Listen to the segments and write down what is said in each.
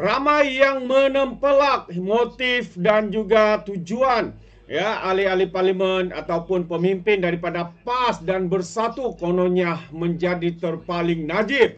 Ramai yang menempelak motif dan juga tujuan ya ahli-ahli parlimen ataupun pemimpin daripada PAS dan Bersatu kononnya menjadi terpaling najib.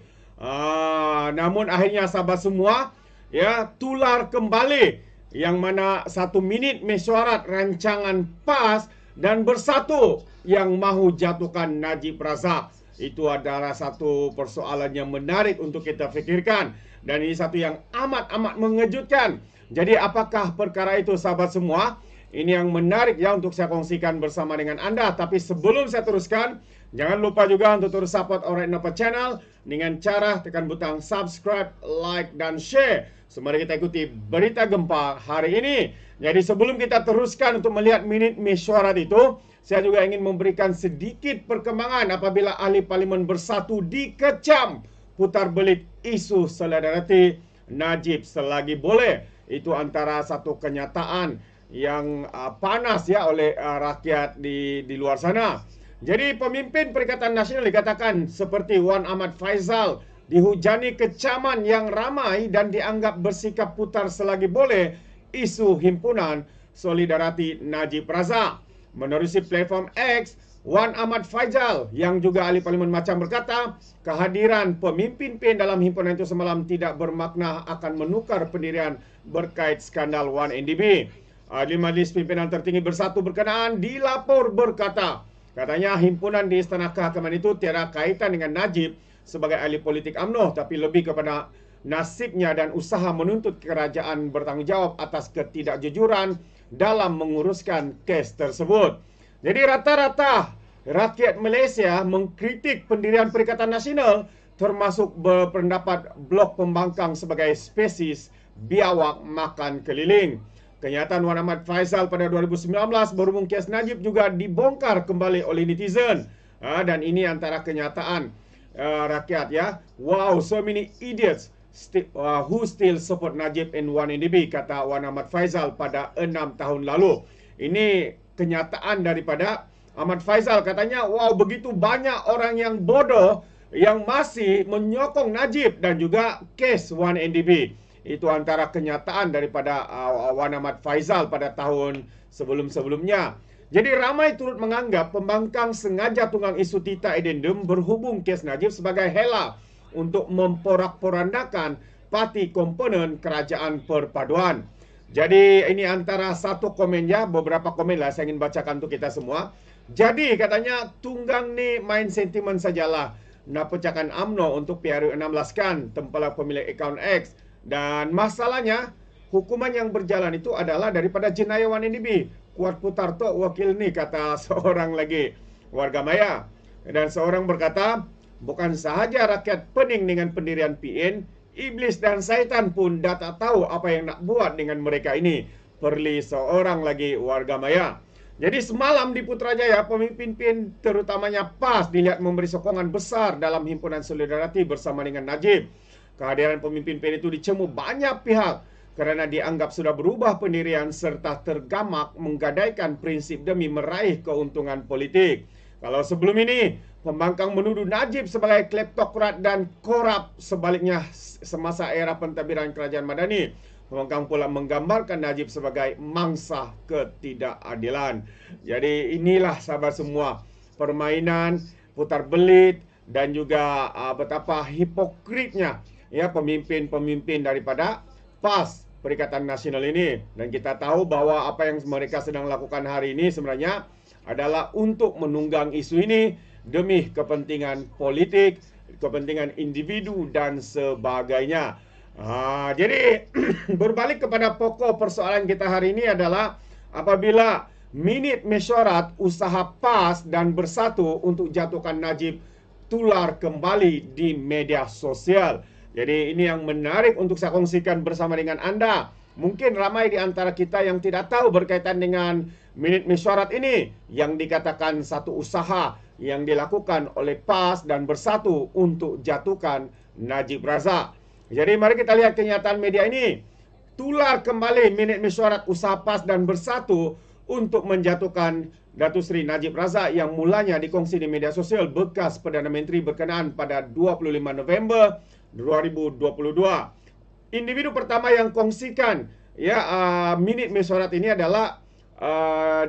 Namun akhirnya sahabat semua ya tular kembali yang mana 1 minit mesyuarat rancangan PAS dan Bersatu yang mahu jatuhkan Najib Razak. Itu adalah satu persoalan yang menarik untuk kita fikirkan. Dan ini satu yang amat-amat mengejutkan. Jadi apakah perkara itu sahabat semua? Ini yang menarik ya untuk saya kongsikan bersama dengan anda. Tapi sebelum saya teruskan, jangan lupa juga untuk terus support Alright Napa Channel dengan cara tekan butang subscribe, like, dan share. Mari kita ikuti berita gempa hari ini. Jadi sebelum kita teruskan untuk melihat minit mesyuarat itu, saya juga ingin memberikan sedikit perkembangan apabila ahli parlimen Bersatu dikecam putar belit isu solidariti Najib selagi boleh. Itu antara satu kenyataan yang panas ya oleh rakyat di luar sana. Jadi pemimpin Perikatan Nasional dikatakan seperti Wan Ahmad Faizal dihujani kecaman yang ramai dan dianggap bersikap putar selagi boleh isu himpunan solidariti Najib Razak. Menerusi platform X, Wan Ahmad Faizal yang juga ahli parlimen macam berkata, kehadiran pemimpin PIN dalam himpunan itu semalam tidak bermakna akan menukar pendirian berkait skandal 1MDB. Ahli Majlis Pimpinan Tertinggi Bersatu berkenaan dilapor berkata, katanya himpunan di Istana Kehakiman itu tiada kaitan dengan Najib sebagai ahli politik UMNO, tapi lebih kepada nasibnya dan usaha menuntut kerajaan bertanggungjawab atas ketidakjujuran dalam menguruskan kes tersebut. Jadi rata-rata rakyat Malaysia mengkritik pendirian Perikatan Nasional, termasuk berpendapat blok pembangkang sebagai spesies biawak makan keliling. Kenyataan Wan Ahmad Faizal pada 2019 berhubung kes Najib juga dibongkar kembali oleh netizen. Dan ini antara kenyataan rakyat ya. Wow, so many idiots who still support Najib in 1MDB, kata Wan Ahmad Faizal pada 6 tahun lalu. Ini kenyataan daripada Ahmad Faizal, katanya wow begitu banyak orang yang bodoh yang masih menyokong Najib dan juga kes 1MDB. Itu antara kenyataan daripada Wan Ahmad Faizal pada tahun sebelum-sebelumnya. Jadi ramai turut menganggap pembangkang sengaja tunggang isu Tita Addendum berhubung kes Najib sebagai hela untuk memporak-porandakan parti komponen kerajaan perpaduan. Jadi ini antara satu komen ya, beberapa komen lah saya ingin bacakan untuk kita semua. Jadi katanya tunggang ni main sentimen sajalah. Nak pecahkan UMNO untuk PRU16 kan, tempelak pemilik akaun X. Dan masalahnya hukuman yang berjalan itu adalah daripada jenayah 1MDB. Kuat putar tu wakil ni, kata seorang lagi warga maya. Dan seorang berkata, bukan sahaja rakyat pening dengan pendirian PN, iblis dan syaitan pun dah tak tahu apa yang nak buat dengan mereka ini. Perli seorang lagi warga maya. Jadi semalam di Putrajaya, pemimpin PN terutamanya PAS dilihat memberi sokongan besar dalam himpunan solidariti bersama dengan Najib. Kehadiran pemimpin PN itu dicemu banyak pihak kerana dianggap sudah berubah pendirian serta tergamak menggadaikan prinsip demi meraih keuntungan politik. Kalau sebelum ini, pembangkang menuduh Najib sebagai kleptokrat dan korup, sebaliknya semasa era pentadbiran kerajaan Madani, pembangkang pula menggambarkan Najib sebagai mangsa ketidakadilan. Jadi inilah sahabat semua, permainan putar belit dan juga betapa hipokritnya ya pemimpin-pemimpin daripada PAS Perikatan Nasional ini. Dan kita tahu bahwa apa yang mereka sedang lakukan hari ini sebenarnya adalah untuk menunggang isu ini demi kepentingan politik, kepentingan individu dan sebagainya. Jadi berbalik kepada pokok persoalan kita hari ini adalah apabila minit mesyuarat usaha PAS dan Bersatu untuk jatuhkan Najib tular kembali di media sosial. Jadi ini yang menarik untuk saya kongsikan bersama dengan anda. Mungkin ramai di antara kita yang tidak tahu berkaitan dengan minit mesyuarat ini yang dikatakan satu usaha yang dilakukan oleh PAS dan Bersatu untuk jatuhkan Najib Razak. Jadi mari kita lihat kenyataan media ini. Tular kembali minit mesyuarat usaha PAS dan Bersatu untuk menjatuhkan Datuk Seri Najib Razak yang mulanya dikongsi di media sosial bekas Perdana Menteri berkenaan pada 25 November 2022. individu pertama yang kongsikan minit mesyuarat ini adalah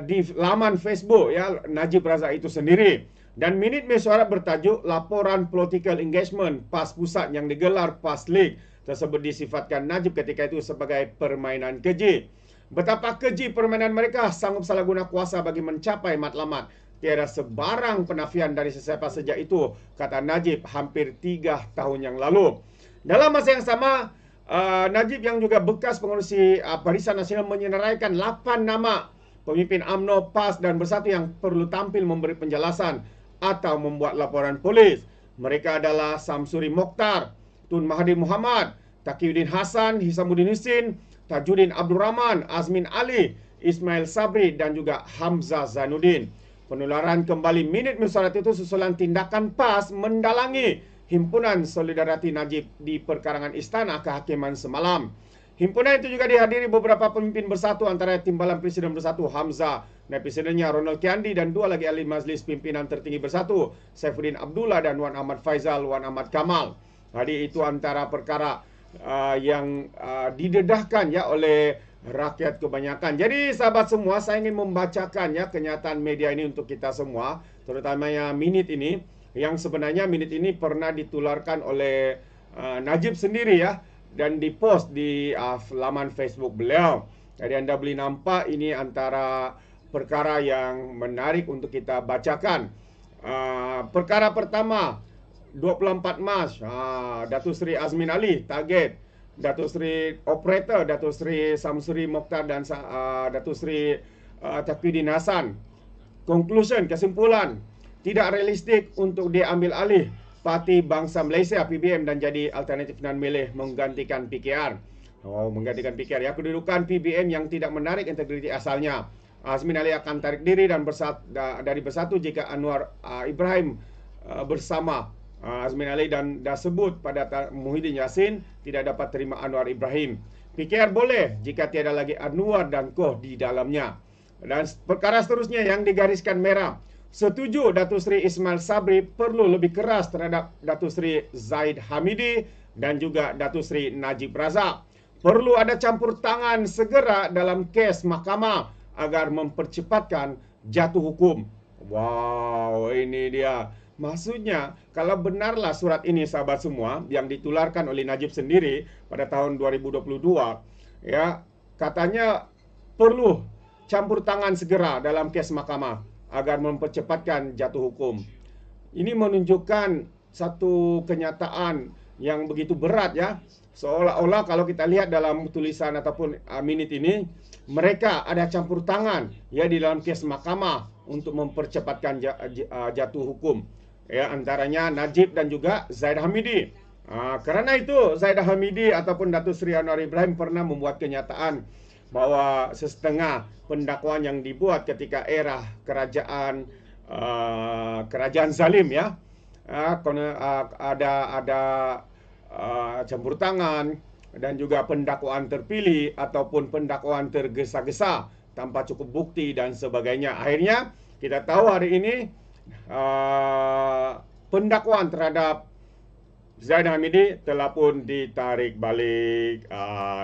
di laman Facebook ya Najib Razak itu sendiri. Dan minit mesyuarat bertajuk Laporan Political Engagement PAS Pusat yang digelar PAS League. Tersebut disifatkan Najib ketika itu sebagai permainan keji. Betapa keji permainan mereka sanggup salah guna kuasa bagi mencapai matlamat. Tiada sebarang penafian dari sesiapa sejak itu, kata Najib hampir 3 tahun yang lalu. Dalam masa yang sama, Najib yang juga bekas pengurusi Barisan Nasional menyenaraikan 8 nama pemimpin UMNO, PAS dan Bersatu yang perlu tampil memberi penjelasan atau membuat laporan polis. Mereka adalah Samsuri Mokhtar, Tun Mahathir Mohamad, Taqiyuddin Hasan, Hisamuddin Husin, Tajuddin Abdul Rahman, Azmin Ali, Ismail Sabri dan juga Hamzah Zainuddin. Penularan kembali minit mesyuarat itu susulan tindakan PAS mendalangi Himpunan Solidariti Najib di perkarangan Istana Kehakiman semalam. Himpunan itu juga dihadiri beberapa pemimpin Bersatu antara Timbalan Presiden Bersatu Hamzah, Naib Presidennya Ronald Kiandi dan 2 lagi ahli Majlis Pimpinan Tertinggi Bersatu Saifuddin Abdullah dan Wan Ahmad Faizal, Wan Ahmad Kamal. Jadi itu antara perkara yang didedahkan ya oleh rakyat kebanyakan. Jadi sahabat semua, saya ingin membacakan ya kenyataan media ini untuk kita semua, terutamanya minit ini, yang sebenarnya minit ini pernah ditularkan oleh Najib sendiri ya, dan dipost di laman Facebook beliau. Jadi Anda boleh nampak ini antara perkara yang menarik untuk kita bacakan. Perkara pertama, 24 Mac, Datuk Seri Azmin Ali target Datuk Seri Operator, Datuk Seri Samsuri Mokhtar dan Datuk Seri Taqiyuddin Hasan. Conclusion, kesimpulan, tidak realistik untuk diambil alih Parti Bangsa Malaysia PBM dan jadi alternatif non milih menggantikan PKR. Menggantikan PKR ya. Kedudukan PBM yang tidak menarik integriti asalnya. Azmin Ali akan tarik diri dan dari Bersatu jika Anwar Ibrahim bersama Azmin Ali dan dah sebut pada Muhyiddin Yassin tidak dapat terima Anwar Ibrahim. PKR boleh jika tiada lagi Anwar dan Koh di dalamnya. Dan perkara seterusnya yang digariskan merah. Setuju Datuk Seri Ismail Sabri perlu lebih keras terhadap Datuk Seri Zaid Hamidi dan juga Datuk Seri Najib Razak. Perlu ada campur tangan segera dalam kes mahkamah agar mempercepatkan jatuh hukum. Wow, ini dia. Maksudnya, kalau benarlah surat ini sahabat semua yang ditularkan oleh Najib sendiri pada tahun 2022, ya, katanya perlu campur tangan segera dalam kes mahkamah agar mempercepatkan jatuh hukum. Ini menunjukkan satu kenyataan yang begitu berat ya. Seolah-olah kalau kita lihat dalam tulisan ataupun minit ini, mereka ada campur tangan ya di dalam kes mahkamah untuk mempercepatkan jatuh hukum. Ya, antaranya Najib dan juga Zaid Hamidi. Kerana itu Zaid Hamidi ataupun Datuk Seri Anwar Ibrahim pernah membuat kenyataan bahwa setengah pendakwaan yang dibuat ketika era kerajaan zalim ya, ada campur tangan dan juga pendakwaan terpilih ataupun pendakwaan tergesa-gesa tanpa cukup bukti dan sebagainya. Akhirnya kita tahu hari ini pendakwaan terhadap Zaid Hamidi telah pun ditarik balik.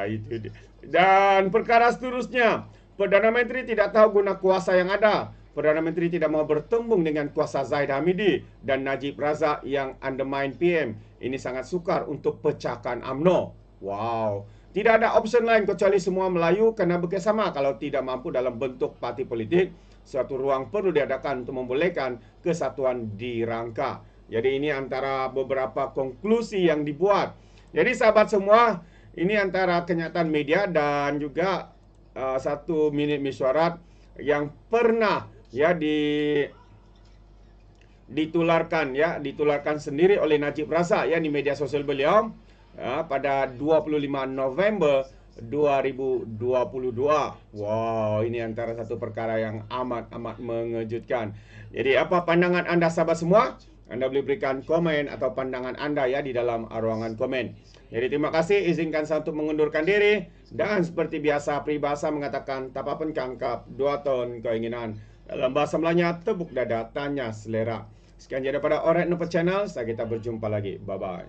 Itu dia. Dan perkara seterusnya, Perdana Menteri tidak tahu guna kuasa yang ada. Perdana Menteri tidak mau bertembung dengan kuasa Zaid Hamidi dan Najib Razak yang undermine PM. Ini sangat sukar untuk pecahkan UMNO. Wow. Tidak ada opsi lain kecuali semua Melayu kena bekerjasama. Kalau tidak mampu dalam bentuk parti politik, suatu ruang perlu diadakan untuk membolehkan kesatuan dirangka. Jadi ini antara beberapa konklusi yang dibuat. Jadi sahabat semua, ini antara kenyataan media dan juga satu minit mesyuarat yang pernah ya ditularkan sendiri oleh Najib Razak ya di media sosial beliau pada 25 November 2022. Wow, ini antara satu perkara yang amat mengejutkan. Jadi apa pandangan anda sahabat semua? Anda boleh berikan komen atau pandangan anda ya di dalam ruangan komen. Jadi terima kasih, izinkan saya untuk mengundurkan diri. Dan seperti biasa, peribahasa mengatakan tapapan kangkap, 2 ton keinginan. Dalam bahasa Melayanya, tepuk dada, tanya selera. Sekian daripada Alright Novel Channel, kita berjumpa lagi. Bye-bye.